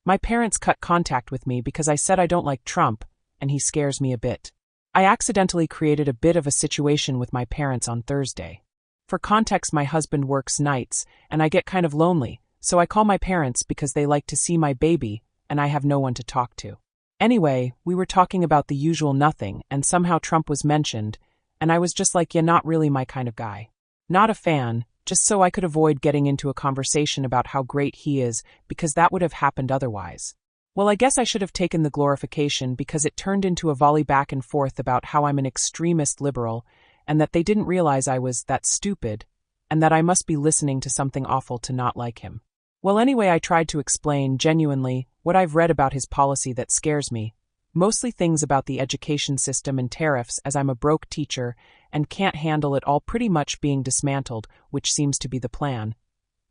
My parents cut contact with me because I said I don't like Trump, and he scares me a bit. I accidentally created a bit of a situation with my parents on Thursday. For context, my husband works nights, and I get kind of lonely, so I call my parents because they like to see my baby, and I have no one to talk to. Anyway, we were talking about the usual nothing, and somehow Trump was mentioned, and I was just like, yeah, not really my kind of guy. Not a fan, just so I could avoid getting into a conversation about how great he is, because that would have happened otherwise. Well, I guess I should have taken the glorification because it turned into a volley back and forth about how I'm an extremist liberal, and that they didn't realize I was that stupid, and that I must be listening to something awful to not like him. Well, anyway, I tried to explain, genuinely, what I've read about his policy that scares me, mostly things about the education system and tariffs, as I'm a broke teacher and can't handle it all pretty much being dismantled, which seems to be the plan.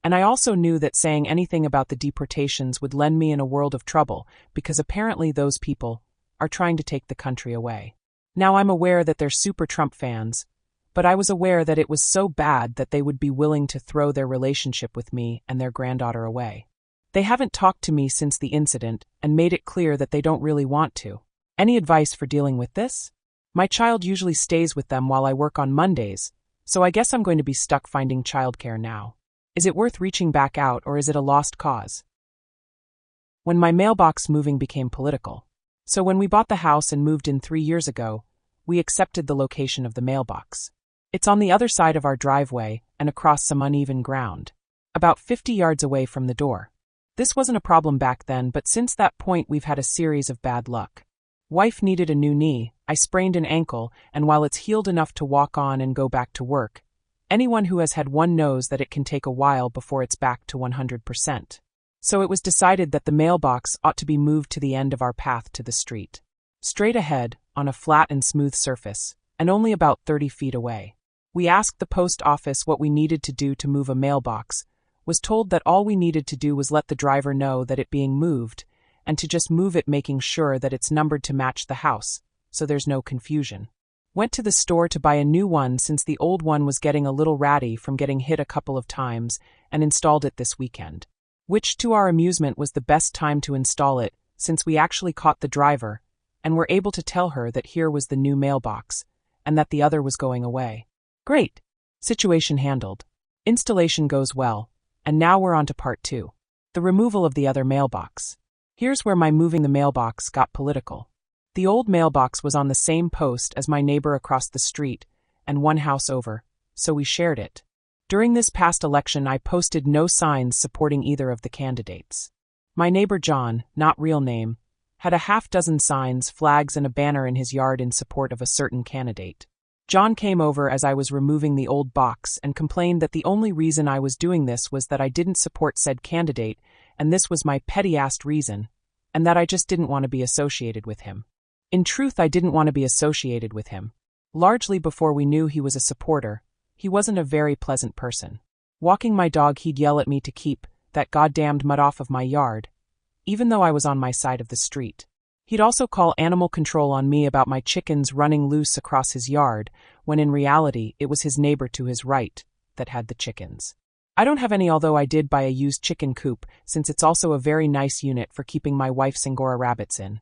And I also knew that saying anything about the deportations would land me in a world of trouble, because apparently those people are trying to take the country away. Now, I'm aware that they're super Trump fans, but I was aware that it was so bad that they would be willing to throw their relationship with me and their granddaughter away. They haven't talked to me since the incident and made it clear that they don't really want to. Any advice for dealing with this? My child usually stays with them while I work on Mondays, so I guess I'm going to be stuck finding childcare now. Is it worth reaching back out, or is it a lost cause? When my mailbox moving became political. So when we bought the house and moved in 3 years ago, we accepted the location of the mailbox. It's on the other side of our driveway and across some uneven ground, about 50 yards away from the door. This wasn't a problem back then, but since that point we've had a series of bad luck. Wife needed a new knee, I sprained an ankle, and while it's healed enough to walk on and go back to work, anyone who has had one knows that it can take a while before it's back to 100%. So it was decided that the mailbox ought to be moved to the end of our path to the street. Straight ahead, on a flat and smooth surface, and only about 30 feet away. We asked the post office what we needed to do to move a mailbox, was told that all we needed to do was let the driver know that it being moved, and to just move it, making sure that it's numbered to match the house, so there's no confusion. Went to the store to buy a new one since the old one was getting a little ratty from getting hit a couple of times, and installed it this weekend. Which, to our amusement, was the best time to install it, since we actually caught the driver, and were able to tell her that here was the new mailbox, and that the other was going away. Great! Situation handled. Installation goes well, and now we're on to part 2. The removal of the other mailbox. Here's where my moving the mailbox got political. The old mailbox was on the same post as my neighbor across the street, and one house over, so we shared it. During this past election, I posted no signs supporting either of the candidates. My neighbor John, not real name, had a half-dozen signs, flags, and a banner in his yard in support of a certain candidate. John came over as I was removing the old box and complained that the only reason I was doing this was that I didn't support said candidate, and this was my petty-ass reason, and that I just didn't want to be associated with him. In truth, I didn't want to be associated with him. Largely before we knew he was a supporter, he wasn't a very pleasant person. Walking my dog, he'd yell at me to keep that goddamned mud off of my yard, even though I was on my side of the street. He'd also call animal control on me about my chickens running loose across his yard, when in reality it was his neighbor to his right that had the chickens. I don't have any, although I did buy a used chicken coop, since it's also a very nice unit for keeping my wife's Angora rabbits in.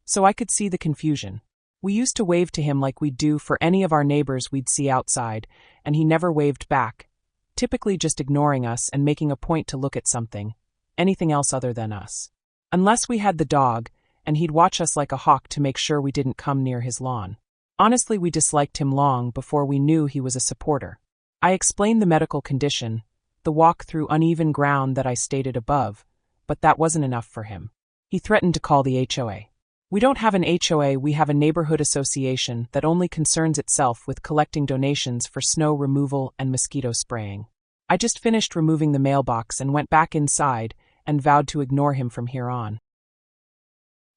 So I could see the confusion. We used to wave to him like we'd do for any of our neighbors we'd see outside, and he never waved back, typically just ignoring us and making a point to look at something, anything else other than us. Unless we had the dog, and he'd watch us like a hawk to make sure we didn't come near his lawn. Honestly, we disliked him long before we knew he was a supporter. I explained the medical condition, the walk through uneven ground that I stated above, but that wasn't enough for him. He threatened to call the HOA. We don't have an HOA, we have a neighborhood association that only concerns itself with collecting donations for snow removal and mosquito spraying. I just finished removing the mailbox and went back inside and vowed to ignore him from here on.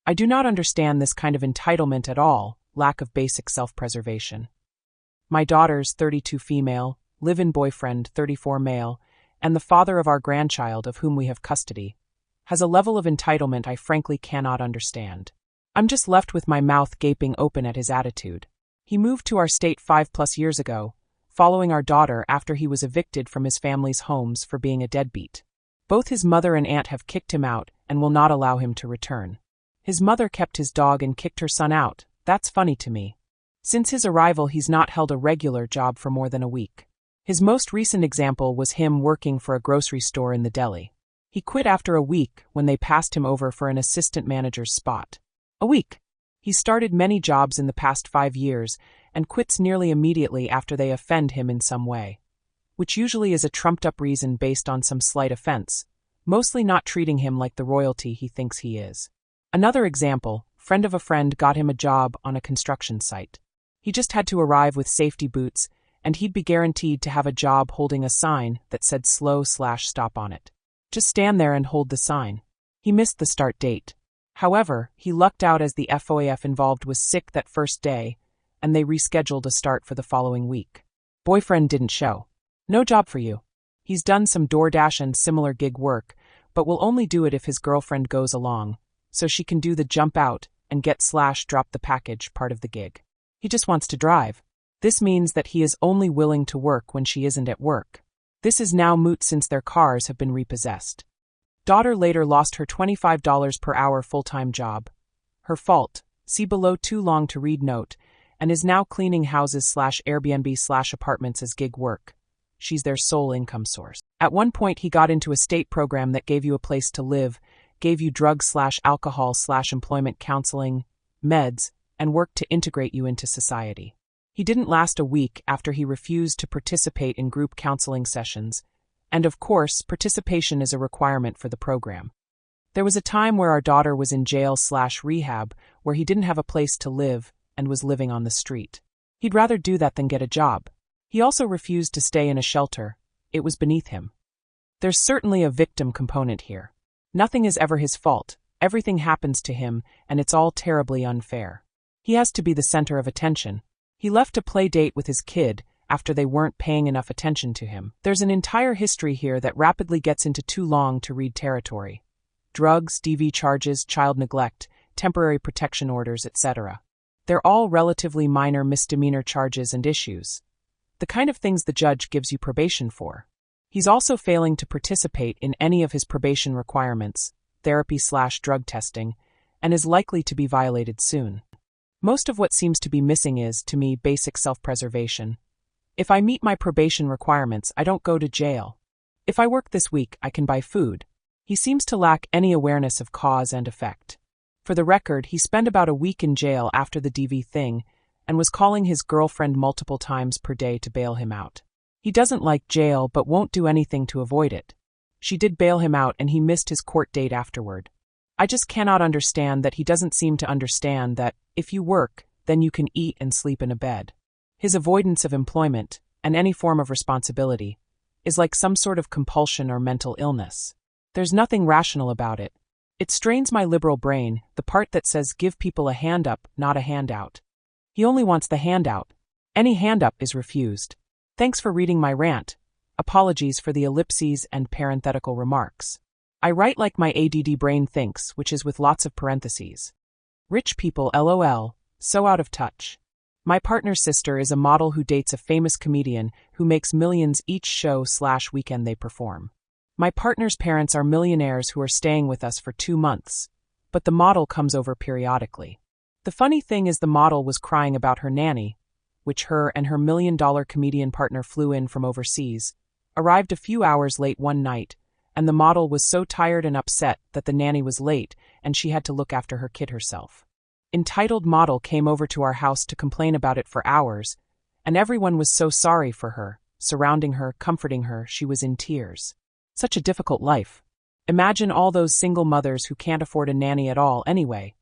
I do not understand this kind of entitlement at all, lack of basic self-preservation. My daughters, 32 female, live-in boyfriend, 34 male, and the father of our grandchild, of whom we have custody, has a level of entitlement I frankly cannot understand. I'm just left with my mouth gaping open at his attitude. He moved to our state 5+ years ago, following our daughter after he was evicted from his family's homes for being a deadbeat. Both his mother and aunt have kicked him out, and will not allow him to return. His mother kept his dog and kicked her son out. That's funny to me. Since his arrival, he's not held a regular job for more than a week. His most recent example was him working for a grocery store in the deli. He quit after a week when they passed him over for an assistant manager's spot. A week. He started many jobs in the past 5 years and quits nearly immediately after they offend him in some way, which usually is a trumped-up reason based on some slight offense, mostly not treating him like the royalty he thinks he is. Another example, friend of a friend got him a job on a construction site. He just had to arrive with safety boots, and he'd be guaranteed to have a job holding a sign that said slow/stop on it. Just stand there and hold the sign. He missed the start date. However, he lucked out as the FOAF involved was sick that first day, and they rescheduled a start for the following week. Boyfriend didn't show. No job for you. He's done some DoorDash and similar gig work, but will only do it if his girlfriend goes along, so she can do the jump out and get/drop the package part of the gig. He just wants to drive. This means that he is only willing to work when she isn't at work. This is now moot since their cars have been repossessed. Daughter later lost her $25 per hour full-time job. Her fault, see below too long to read note, and is now cleaning houses/Airbnb/apartments as gig work. She's their sole income source. At one point he got into a state program that gave you a place to live, gave you drug/alcohol/employment counseling, meds, and worked to integrate you into society. He didn't last a week after he refused to participate in group counseling sessions, and of course, participation is a requirement for the program. There was a time where our daughter was in jail/rehab where he didn't have a place to live and was living on the street. He'd rather do that than get a job. He also refused to stay in a shelter. It was beneath him. There's certainly a victim component here. Nothing is ever his fault. Everything happens to him, and it's all terribly unfair. He has to be the center of attention. He left a play date with his kid after they weren't paying enough attention to him. There's an entire history here that rapidly gets into too long to read territory. Drugs, DV charges, child neglect, temporary protection orders, etc. They're all relatively minor misdemeanor charges and issues. The kind of things the judge gives you probation for. He's also failing to participate in any of his probation requirements, therapy/drug testing, and is likely to be violated soon. Most of what seems to be missing is, to me, basic self-preservation. If I meet my probation requirements, I don't go to jail. If I work this week, I can buy food. He seems to lack any awareness of cause and effect. For the record, he spent about a week in jail after the DV thing and was calling his girlfriend multiple times per day to bail him out. He doesn't like jail but won't do anything to avoid it. She did bail him out and he missed his court date afterward. I just cannot understand that he doesn't seem to understand that, if you work, then you can eat and sleep in a bed. His avoidance of employment, and any form of responsibility, is like some sort of compulsion or mental illness. There's nothing rational about it. It strains my liberal brain, the part that says give people a hand up, not a handout. He only wants the handout. Any hand up is refused. Thanks for reading my rant. Apologies for the ellipses and parenthetical remarks. I write like my ADD brain thinks, which is with lots of parentheses. Rich people LOL, so out of touch. My partner's sister is a model who dates a famous comedian who makes millions each show/weekend they perform. My partner's parents are millionaires who are staying with us for 2 months, but the model comes over periodically. The funny thing is the model was crying about her nanny, which her and her $1 million comedian partner flew in from overseas, arrived a few hours late one night, and the model was so tired and upset that the nanny was late and she had to look after her kid herself. Entitled model came over to our house to complain about it for hours, and everyone was so sorry for her, surrounding her, comforting her, she was in tears. Such a difficult life. Imagine all those single mothers who can't afford a nanny at all anyway.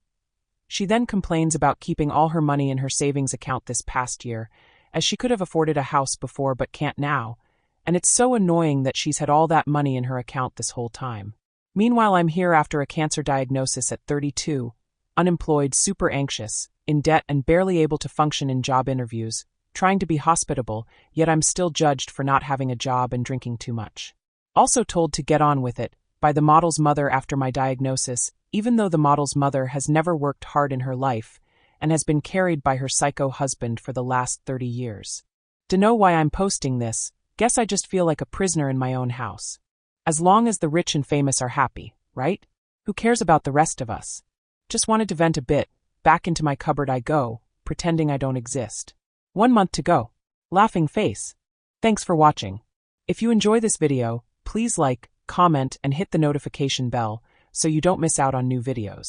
She then complains about keeping all her money in her savings account this past year, as she could have afforded a house before but can't now, and it's so annoying that she's had all that money in her account this whole time. Meanwhile, I'm here after a cancer diagnosis at 32, unemployed, super anxious, in debt and barely able to function in job interviews, trying to be hospitable, yet I'm still judged for not having a job and drinking too much. Also told to get on with it, by the model's mother after my diagnosis, even though the model's mother has never worked hard in her life and has been carried by her psycho husband for the last 30 years. Dunno why I'm posting this, guess I just feel like a prisoner in my own house. As long as the rich and famous are happy, right? Who cares about the rest of us? Just wanted to vent a bit. Back into my cupboard I go, pretending I don't exist. 1 month to go. Laughing face. Thanks for watching. If you enjoy this video, please like, comment, and hit the notification bell so you don't miss out on new videos.